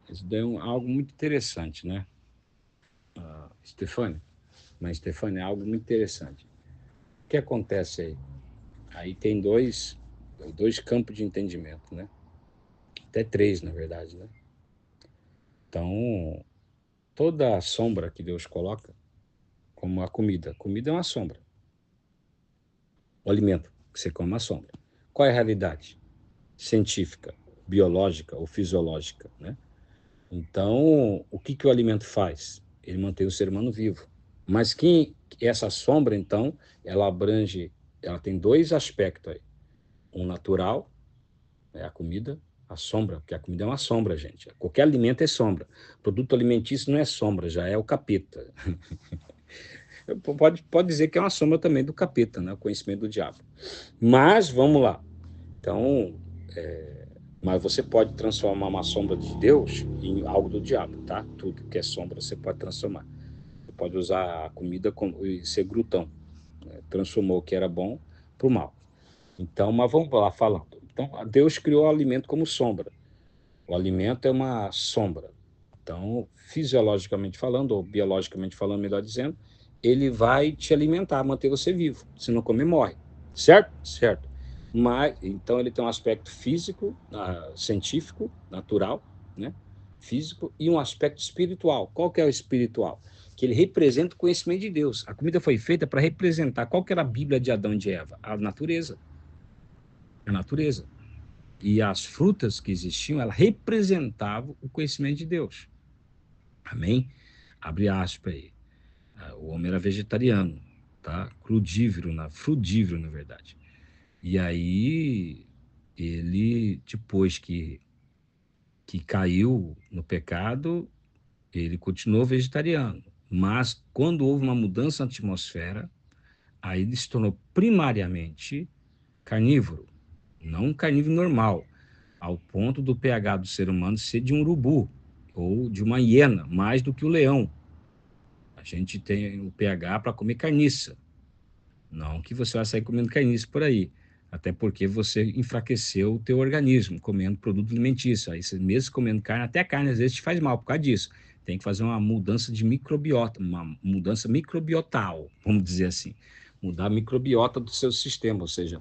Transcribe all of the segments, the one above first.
Isso daí é algo muito interessante, né, Stefânia? Mas, Stefânia, é algo muito interessante. O que acontece aí? Aí tem dois campos de entendimento, né? Até três, na verdade, né? Então, toda a sombra que Deus coloca, como a comida é uma sombra. O alimento que você come é uma sombra. Qual é a realidade? Científica, biológica ou fisiológica, né? Então, o que o alimento faz? Ele mantém o ser humano vivo. Mas essa sombra, então, ela abrange, ela tem dois aspectos aí. Um natural, é a comida, a sombra, porque a comida é uma sombra, gente. Qualquer alimento é sombra. Produto alimentício não é sombra, já é o capeta. Pode dizer que é uma sombra também do capeta, né? O conhecimento do diabo. Mas, vamos lá. Então, mas você pode transformar uma sombra de Deus em algo do diabo, tá? Tudo que é sombra você pode transformar. Você pode usar a comida e ser glutão. Né? Transformou o que era bom para o mal. Então, mas vamos lá falando. Então, Deus criou o alimento como sombra. O alimento é uma sombra. Então, fisiologicamente falando, ou biologicamente falando, melhor dizendo, ele vai te alimentar, manter você vivo. Se não comer, morre. Certo? Certo. Mas, então, ele tem um aspecto físico, científico, natural, né? Físico, e um aspecto espiritual. Qual que é o espiritual? Que ele representa o conhecimento de Deus. A comida foi feita para representar qual que era a Bíblia de Adão e de Eva? A natureza. A natureza. E as frutas que existiam, ela representavam o conhecimento de Deus. Amém? Abre aspas aí. O homem era vegetariano, tá? Frudívoro, na verdade. E aí, ele, depois que caiu no pecado, ele continuou vegetariano. Mas, quando houve uma mudança na atmosfera, aí ele se tornou primariamente carnívoro. Não um carnívoro normal, ao ponto do pH do ser humano ser de um urubu ou de uma hiena, mais do que o leão. A gente tem o pH para comer carniça. Não que você vai sair comendo carniça por aí. Até porque você enfraqueceu o teu organismo comendo produto alimentício. Aí você mesmo comendo carne, até a carne às vezes te faz mal por causa disso. Tem que fazer uma mudança de microbiota, uma mudança microbiotal, vamos dizer assim. Mudar a microbiota do seu sistema, ou seja,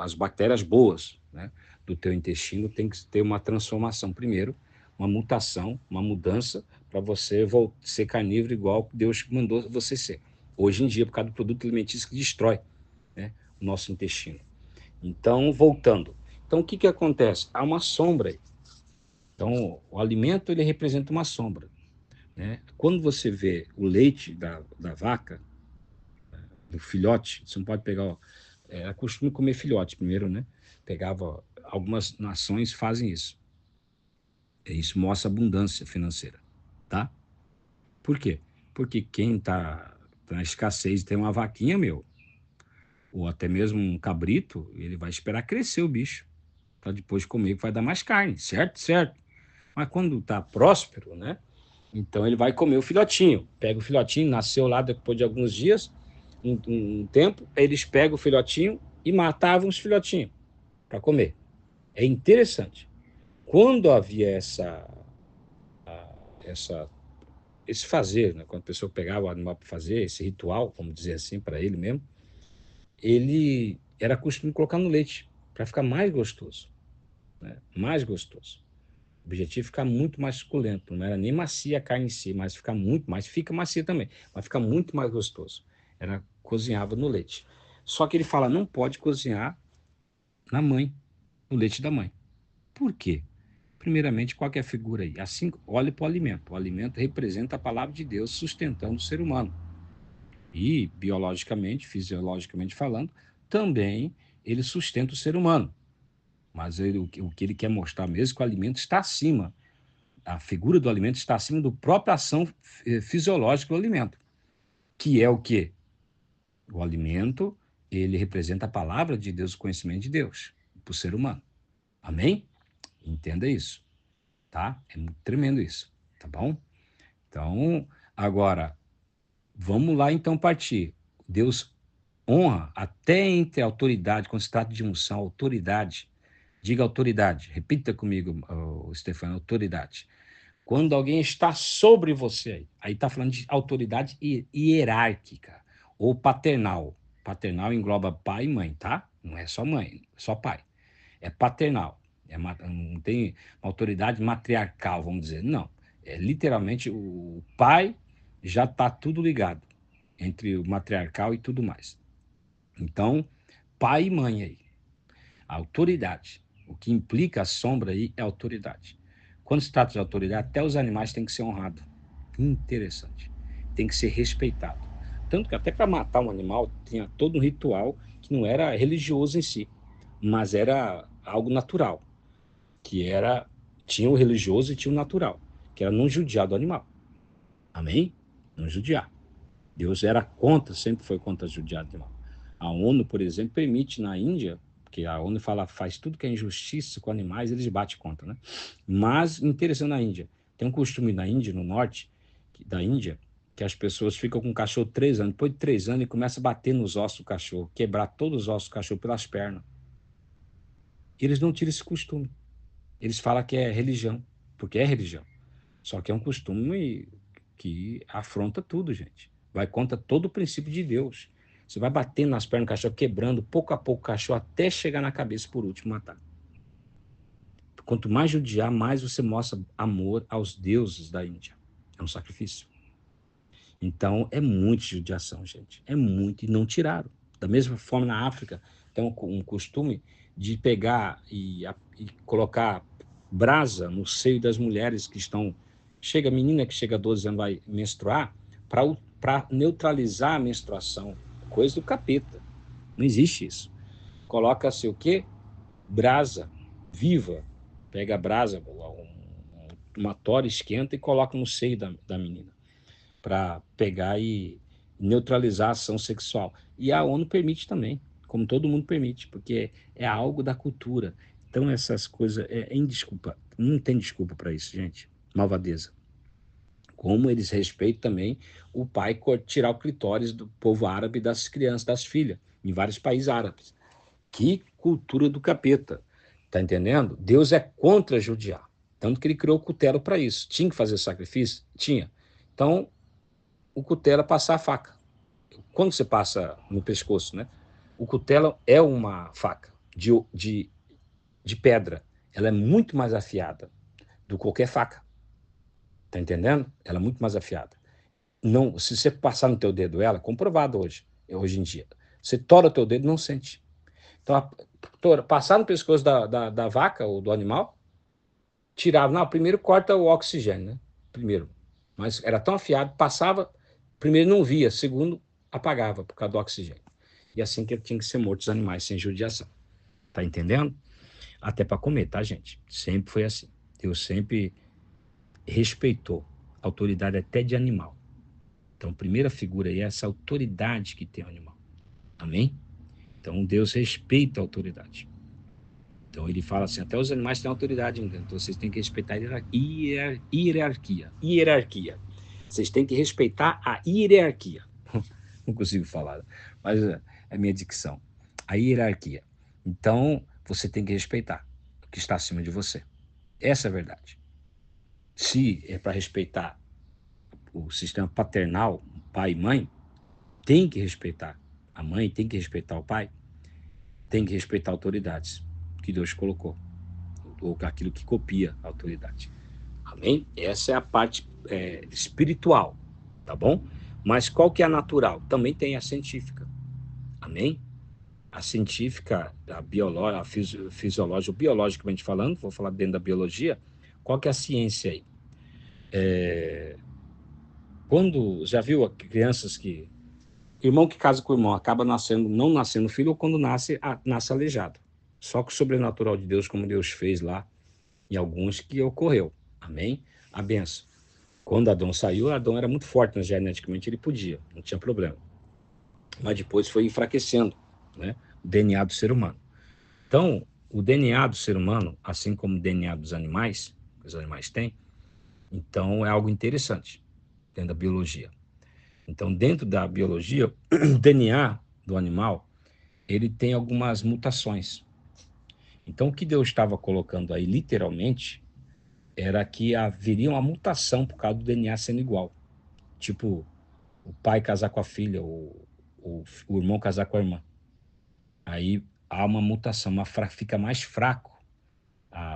as bactérias boas, né, do teu intestino tem que ter uma transformação primeiro, uma mutação, uma mudança para você ser carnívoro igual Deus mandou você ser. Hoje em dia, por causa do produto alimentício que destrói, né, o nosso intestino. Então, voltando. Então, o que acontece? Há uma sombra aí. Então, o alimento ele representa uma sombra. Né? Quando você vê o leite da vaca, do filhote, você não pode pegar. É costume comer filhote primeiro, né? Pegava. Algumas nações fazem isso. E isso mostra abundância financeira. Tá? Por quê? Porque quem está na escassez tem uma vaquinha, meu, ou até mesmo um cabrito, ele vai esperar crescer o bicho, para depois comer, que vai dar mais carne, certo? Certo. Mas quando está próspero, né? Então ele vai comer o filhotinho. Pega o filhotinho, nasceu lá depois de alguns dias, um tempo, eles pegam o filhotinho e matavam os filhotinhos para comer. É interessante. Quando havia essa, esse fazer, né? Quando a pessoa pegava o animal para fazer, esse ritual, vamos dizer assim, para ele mesmo, ele era costume colocar no leite, para ficar mais gostoso. Né? Mais gostoso. O objetivo é ficar muito mais suculento. Não era nem macia a carne em si, mas ficar muito mais. Fica macia também, mas fica muito mais gostoso. Era cozinhava no leite. Só que ele fala, não pode cozinhar na mãe, no leite da mãe. Por quê? Primeiramente, qual que é a figura aí? Assim, olhe para o alimento. O alimento representa a palavra de Deus sustentando o ser humano. E, biologicamente, fisiologicamente falando, também ele sustenta o ser humano. Mas o que ele quer mostrar mesmo é que o alimento está acima. A figura do alimento está acima do própria ação fisiológica do alimento, que é o quê? O alimento, ele representa a palavra de Deus, o conhecimento de Deus, para o ser humano. Amém? Entenda isso, tá? É muito tremendo isso, tá bom? Então, agora, vamos lá então partir. Deus honra até entre a autoridade, quando se trata de unção, autoridade. Diga autoridade. Repita comigo, Stefano, autoridade. Quando alguém está sobre você, aí está falando de autoridade hierárquica ou paternal. Paternal engloba pai e mãe, tá? Não é só mãe, só pai. É paternal. Não tem uma autoridade matriarcal, vamos dizer. Não. É literalmente o pai já está tudo ligado entre o matriarcal e tudo mais. Então, pai e mãe aí. A autoridade. O que implica a sombra aí é autoridade. Quando se trata de autoridade, até os animais têm que ser honrados. Interessante. Tem que ser respeitado. Tanto que até para matar um animal tinha todo um ritual que não era religioso em si, mas era algo natural, que era tinha o religioso e tinha o natural, que era não judiar do animal. Amém? Não judiar. Deus era contra, sempre foi contra judiar do animal. A ONU, por exemplo, permite na Índia, porque a ONU fala, faz tudo que é injustiça com animais, eles batem contra, né? Mas, interessante na Índia, tem um costume na Índia, no norte da Índia, que as pessoas ficam com o cachorro 3 anos, depois de 3 anos, ele começa a bater nos ossos do cachorro, quebrar todos os ossos do cachorro pelas pernas. E eles não tiram esse costume. Eles falam que é religião, porque é religião. Só que é um costume que afronta tudo, gente. Vai contra todo o princípio de Deus. Você vai batendo nas pernas do cachorro, quebrando pouco a pouco o cachorro até chegar na cabeça por último matar. Quanto mais judiar, mais você mostra amor aos deuses da Índia. É um sacrifício. Então, é muito judiação, gente. É muito. E não tiraram. Da mesma forma, na África, tem um costume de pegar e colocar brasa no seio das mulheres que estão... Chega a menina que chega a 12 anos vai menstruar para neutralizar a menstruação. Coisa do capeta. Não existe isso. Coloca-se o quê? Brasa viva. Pega a brasa, uma tora, esquenta e coloca no seio da menina para pegar e neutralizar a ação sexual. E a ONU permite também, como todo mundo permite, porque é algo da cultura. Então, essas coisas é indesculpa. Não tem desculpa para isso, gente. Malvadeza. Como eles respeitam também o pai tirar o clitóris do povo árabe das crianças, das filhas, em vários países árabes. Que cultura do capeta. Tá entendendo? Deus é contra judiar. Tanto que ele criou o cutelo para isso. Tinha que fazer sacrifício? Tinha. Então, o cutelo é passar a faca. Quando você passa no pescoço, né? O cutelo é uma faca de pedra. Ela é muito mais afiada do que qualquer faca. Tá entendendo? Ela é muito mais afiada. Não, se você passar no teu dedo ela, comprovado hoje em dia, você tora o teu dedo, não sente. Então, passar no pescoço da vaca ou do animal, tirava. Não, primeiro corta o oxigênio, né? Primeiro. Mas era tão afiado, passava, primeiro não via, segundo apagava por causa do oxigênio. E assim que tinha que ser mortos os animais, sem judiação. Tá entendendo? Até para comer, tá, gente? Sempre foi assim. Deus sempre respeitou a autoridade até de animal. Então, a primeira figura aí é essa autoridade que tem o animal. Amém? Então, Deus respeita a autoridade. Então, ele fala assim, até os animais têm autoridade, então vocês têm que respeitar a hierarquia. Hierarquia. Vocês têm que respeitar a hierarquia. Não consigo falar, mas é a minha dicção. A hierarquia. Então, você tem que respeitar o que está acima de você. Essa é a verdade. Se é para respeitar o sistema paternal, pai e mãe, tem que respeitar a mãe, tem que respeitar o pai, tem que respeitar autoridades que Deus colocou, ou aquilo que copia a autoridade. Amém? Essa é a parte espiritual, tá bom? Mas qual que é a natural? Também tem a científica. Amém? A científica, a biológica, a fisiológica, biologicamente falando, vou falar dentro da biologia, qual que é a ciência aí? Quando, já viu crianças que... Irmão que casa com irmão acaba nascendo, não nascendo filho, ou quando nasce aleijado. Só que o sobrenatural de Deus, como Deus fez lá, em alguns que ocorreu. Amém? A benção. Quando Adão saiu, Adão era muito forte, né? Geneticamente ele podia, não tinha problema. Mas depois foi enfraquecendo, né? O DNA do ser humano. Então, o DNA do ser humano, assim como o DNA dos animais, que os animais têm, então é algo interessante dentro da biologia. Então, dentro da biologia, o DNA do animal, ele tem algumas mutações. Então, o que Deus estava colocando aí, literalmente, era que haveria uma mutação por causa do DNA sendo igual. Tipo, o pai casar com a filha, ou o irmão casar com a irmã. Aí há uma mutação, fica mais fraco.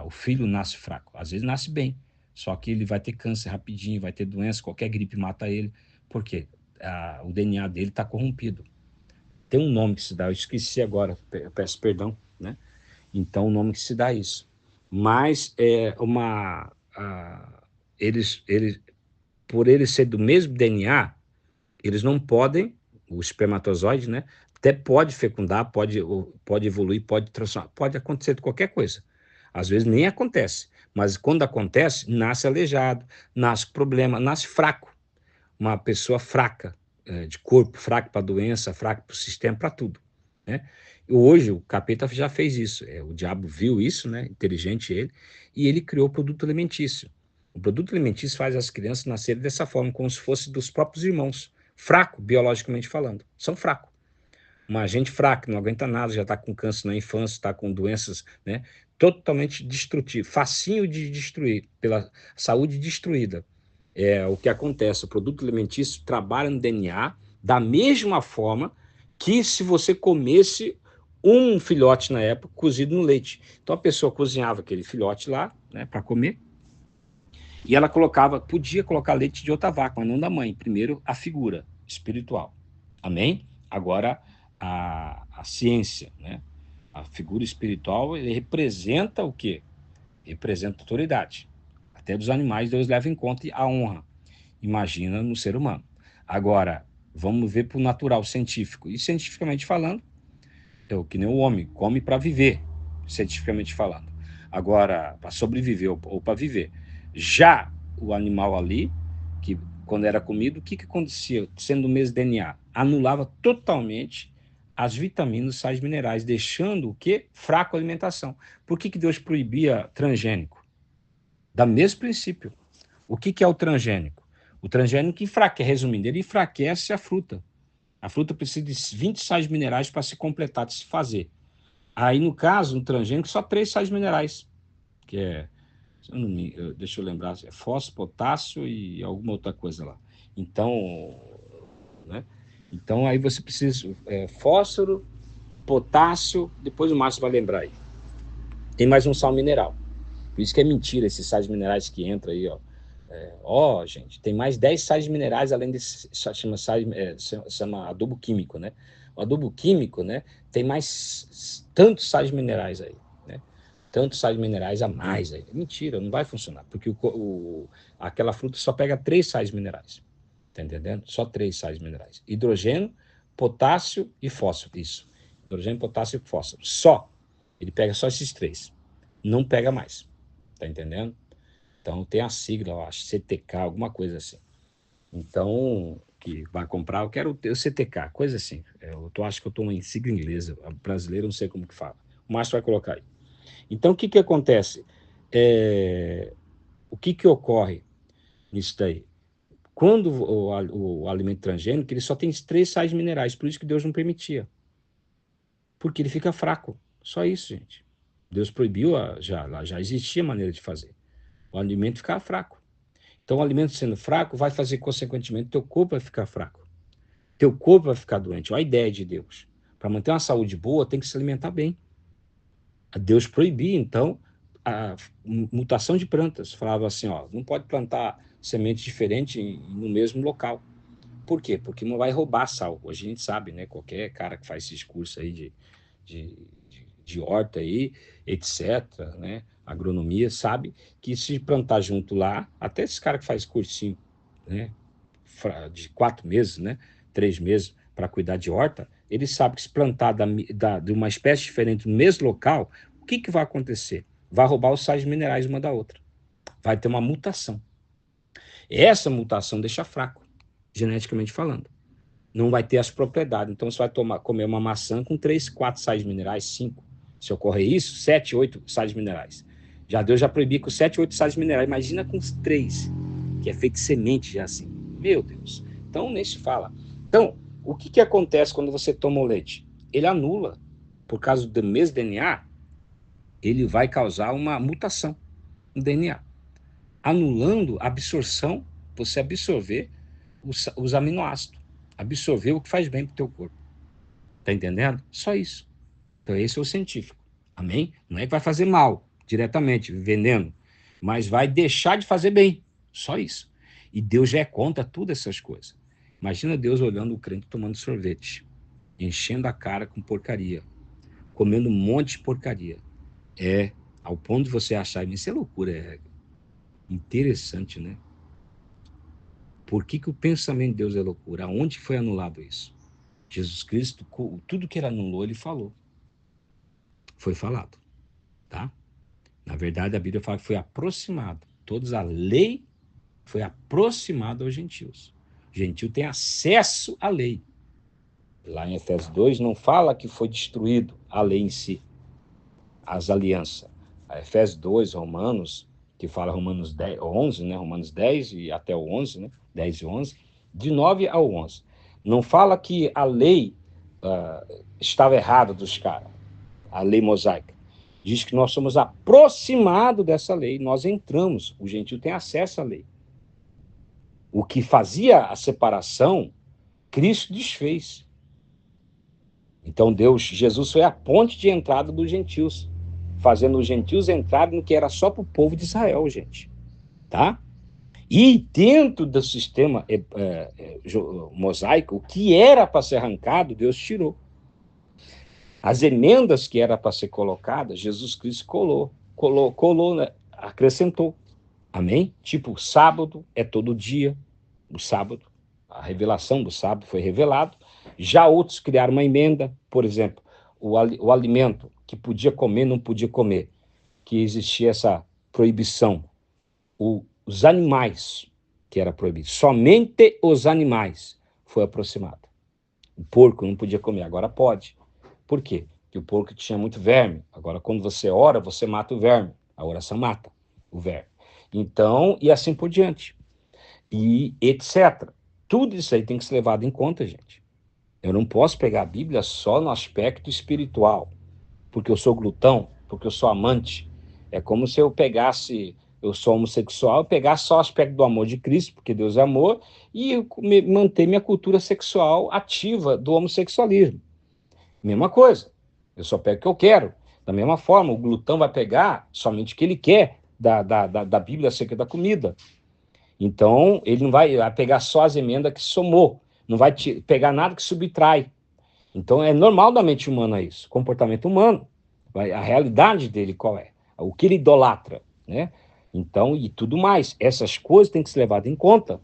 O filho nasce fraco. Às vezes nasce bem, só que ele vai ter câncer rapidinho, vai ter doença, qualquer gripe mata ele. Por quê? O DNA dele está corrompido. Tem um nome que se dá, eu esqueci agora, eu peço perdão, né? Então, o nome que se dá isso. Mas eles, por eles ser do mesmo DNA, eles não podem, o espermatozoide, né? Até pode fecundar, pode evoluir, pode transformar, pode acontecer qualquer coisa. Às vezes nem acontece, mas quando acontece, nasce aleijado, nasce com problema, nasce fraco. Uma pessoa fraca, de corpo, fraco para a doença, fraco para o sistema, para tudo, né? Hoje o capeta já fez isso, o diabo viu isso, né? Inteligente ele, e ele criou o produto alimentício. O produto alimentício faz as crianças nascerem dessa forma, como se fosse dos próprios irmãos, fraco, biologicamente falando, são fracos. Uma gente fraca, não aguenta nada, já está com câncer na infância, está com doenças, né, totalmente destrutivas, facinho de destruir, pela saúde destruída. É o que acontece, o produto alimentício trabalha no DNA da mesma forma que se você comesse um filhote na época cozido no leite. Então a pessoa cozinhava aquele filhote lá, né, para comer, e ela podia colocar leite de outra vaca, mas não da mãe. Primeiro, a figura espiritual. Amém? Agora, a ciência, né? A figura espiritual, ele representa o quê? Representa a autoridade. Até dos animais, Deus leva em conta a honra. Imagina no ser humano. Agora, vamos ver para o natural, científico. E cientificamente falando, é o que nem o homem, come para viver, cientificamente falando. Agora, para sobreviver ou para viver. Já o animal ali, que quando era comido, o que acontecia? Sendo o mesmo DNA, anulava totalmente as vitaminas, sais minerais, deixando o quê? Fraco a alimentação. Por que Deus proibia transgênico? Da mesmo princípio. O que é o transgênico? O transgênico enfraquece, resumindo, ele enfraquece a fruta. A fruta precisa de 20 sais minerais para se completar, de se fazer. Aí, no caso, no transgênico, só 3 sais minerais, que é, deixa eu lembrar, é fósforo, potássio e alguma outra coisa lá. Então, né? Então aí você precisa fósforo, potássio, depois o Márcio vai lembrar aí. Tem mais um sal mineral. Por isso que é mentira esses sais minerais que entram aí, ó. Gente, tem mais 10 sais minerais além desse, chama adubo químico, né? O adubo químico, né, tem mais tantos sais minerais aí, né? Tantos sais minerais a mais aí. Mentira, não vai funcionar, porque aquela fruta só pega 3 sais minerais, tá entendendo? Só 3 sais minerais. Hidrogênio, potássio e fósforo, isso. Hidrogênio, potássio e fósforo. Só. Ele pega só esses 3. Não pega mais, tá entendendo? Então tem a sigla, eu acho, CTK, alguma coisa assim. Então, que vai comprar, eu quero ter o CTK, coisa assim. Acho que eu estou em sigla inglesa, brasileiro, não sei como que fala. O Márcio vai colocar aí. Então, o que acontece? O que ocorre nisso daí? Quando o alimento transgênico, ele só tem 3 sais minerais, por isso que Deus não permitia. Porque ele fica fraco. Só isso, gente. Deus proibiu, já existia maneira de fazer. O alimento ficava fraco. Então, o alimento sendo fraco vai fazer, consequentemente, teu corpo vai ficar fraco. Teu corpo vai ficar doente. Olha a ideia de Deus. Para manter uma saúde boa, tem que se alimentar bem. Deus proibia, então, a mutação de plantas. Falava assim, ó, não pode plantar semente diferente no mesmo local. Por quê? Porque não vai roubar sal. Hoje a gente sabe, né? Qualquer cara que faz esses cursos aí de, de horta aí, etc., né? Agronomia, sabe que se plantar junto lá, até esse cara que faz cursinho, né? De 4 meses, né? 3 meses para cuidar de horta, ele sabe que se plantar de uma espécie diferente no mesmo local, o que vai acontecer? Vai roubar os sais minerais uma da outra. Vai ter uma mutação. Essa mutação deixa fraco, geneticamente falando. Não vai ter as propriedades. Então, você vai comer uma maçã com 3, 4 sais minerais, 5. Se ocorrer isso, 7, 8 sais minerais. Deus já proibiu com 7, 8 sais minerais. Imagina com os 3, que é feito de semente já assim. Meu Deus. Então, nem se fala. Então, o que acontece quando você toma o leite? Ele anula, por causa do mesmo DNA, ele vai causar uma mutação no DNA, anulando a absorção, você absorver os aminoácidos, absorver o que faz bem para o teu corpo. Tá entendendo? Só isso. Então esse é o científico. Amém? Não é que vai fazer mal diretamente, veneno, mas vai deixar de fazer bem. Só isso. E Deus já é contra todas essas coisas. Imagina Deus olhando o crente tomando sorvete, enchendo a cara com porcaria, comendo um monte de porcaria. Ao ponto de você achar, isso é loucura, é interessante, né? Por que o pensamento de Deus é loucura? Aonde foi anulado isso? Jesus Cristo, tudo que ele anulou, ele falou. Foi falado, tá? Na verdade, a Bíblia fala que foi aproximado. A lei foi aproximada aos gentios. O gentio tem acesso à lei. Lá em Efésios 2 não fala que foi destruído a lei em si, as alianças. A Efésios 2, Romanos, que fala Romanos 10, 11, né? Romanos 10 e até o 11, né? 10 e 11, de 9 ao 11. Não fala que a lei estava errada dos caras, a lei mosaica. Diz que nós somos aproximados dessa lei, nós entramos, o gentio tem acesso à lei. O que fazia a separação, Cristo desfez. Então Jesus foi a ponte de entrada dos gentios, fazendo os gentios entrarem no que era só para o povo de Israel, gente. Tá? E dentro do sistema mosaico, o que era para ser arrancado, Deus tirou. As emendas que era para ser colocadas, Jesus Cristo colou, né? Acrescentou. Amém? Tipo, o sábado é todo dia, o sábado, a revelação do sábado foi revelado. Já outros criaram uma emenda, por exemplo, o alimento que podia comer, não podia comer, que existia essa proibição. Os animais, que era proibido, somente os animais foi aproximado. O porco não podia comer, agora pode. Por quê? Porque o porco tinha muito verme. Agora, quando você ora, você mata o verme. A oração mata o verme. Então, e assim por diante. E etc. Tudo isso aí tem que ser levado em conta, gente. Eu não posso pegar a Bíblia só no aspecto espiritual, porque eu sou glutão, porque eu sou amante. É como se eu sou homossexual, eu pegasse só o aspecto do amor de Cristo, porque Deus é amor, e manter minha cultura sexual ativa do homossexualismo. Mesma coisa. Eu só pego o que eu quero. Da mesma forma, o glutão vai pegar somente o que ele quer da Bíblia acerca da comida. Então, ele não vai pegar só as emendas que somou, não vai pegar nada que subtrai. Então, é normal da mente humana isso, comportamento humano. A realidade dele qual é? O que ele idolatra, né? Então, e tudo mais. Essas coisas têm que ser levadas em conta.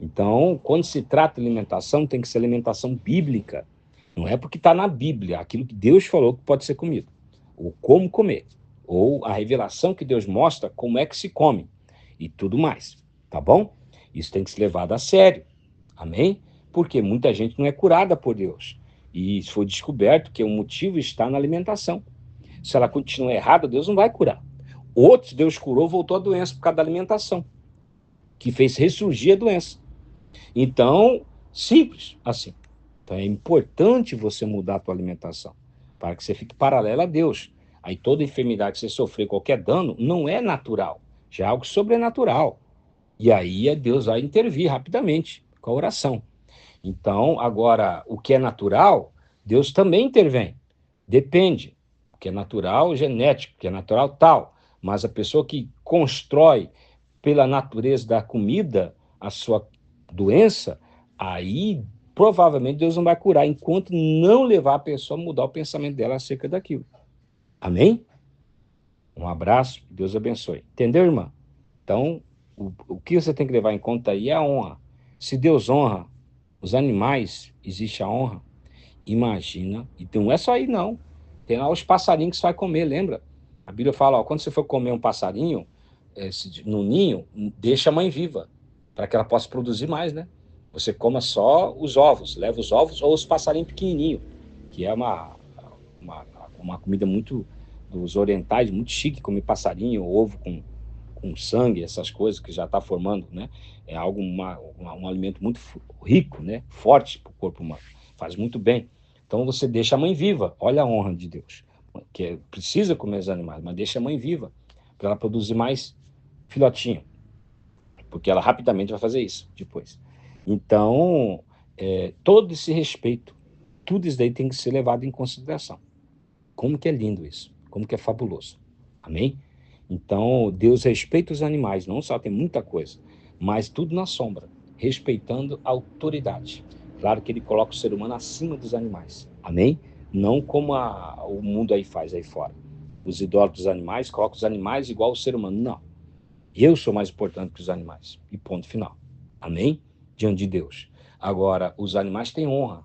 Então, quando se trata de alimentação, tem que ser alimentação bíblica. Não é porque está na Bíblia, aquilo que Deus falou que pode ser comido, ou como comer, ou a revelação que Deus mostra como é que se come, e tudo mais, tá bom? Isso tem que ser levado a sério, amém? Porque muita gente não é curada por Deus, e foi descoberto que o motivo está na alimentação. Se ela continua errada, Deus não vai curar. Outros Deus curou, voltou a doença por causa da alimentação, que fez ressurgir a doença. Então, simples assim. Então é importante você mudar a tua alimentação, para que você fique paralelo a Deus. Aí toda enfermidade que você sofrer, qualquer dano, não é natural, já é algo sobrenatural. E aí Deus vai intervir rapidamente com a oração. Então, agora, o que é natural, Deus também intervém. Depende. O que é natural, genético, o que é natural, tal. Mas a pessoa que constrói pela natureza da comida a sua doença, aí provavelmente Deus não vai curar enquanto não levar a pessoa a mudar o pensamento dela acerca daquilo. Amém? Um abraço, Deus abençoe. Entendeu, irmã? Então, o que você tem que levar em conta aí é a honra. Se Deus honra os animais, existe a honra. Imagina, e não é só aí não. Tem lá os passarinhos que você vai comer, lembra? A Bíblia fala, ó, quando você for comer um passarinho, no ninho, deixa a mãe viva, para que ela possa produzir mais, né? Você coma só os ovos, leva os ovos ou os passarinhos pequenininhos, que é uma comida muito dos orientais, muito chique, comer passarinho, ovo com sangue, essas coisas que já está formando, né? É algo, um alimento muito rico, né? Forte para o corpo humano, faz muito bem. Então você deixa a mãe viva, olha a honra de Deus. precisa comer os animais, mas deixa a mãe viva, para ela produzir mais filhotinho, porque ela rapidamente vai fazer isso depois. Então, todo esse respeito, tudo isso daí tem que ser levado em consideração. Como que é lindo isso, como que é fabuloso. Amém? Então, Deus respeita os animais, não só tem muita coisa, mas tudo na sombra, respeitando a autoridade. Claro que ele coloca o ser humano acima dos animais. Amém? Não como o mundo aí faz aí fora. Os idólatras dos animais colocam os animais igual ao ser humano. Não. Eu sou mais importante que os animais. E ponto final. Amém? Diante de Deus. Agora, os animais têm honra.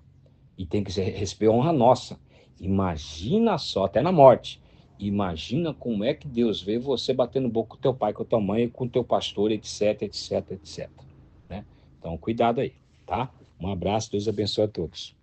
E tem que receber honra nossa. Imagina só, até na morte. Imagina como é que Deus vê você batendo boca com teu pai, com tua mãe, com teu pastor, etc, etc, etc. Né? Então, cuidado aí, tá? Um abraço, Deus abençoe a todos.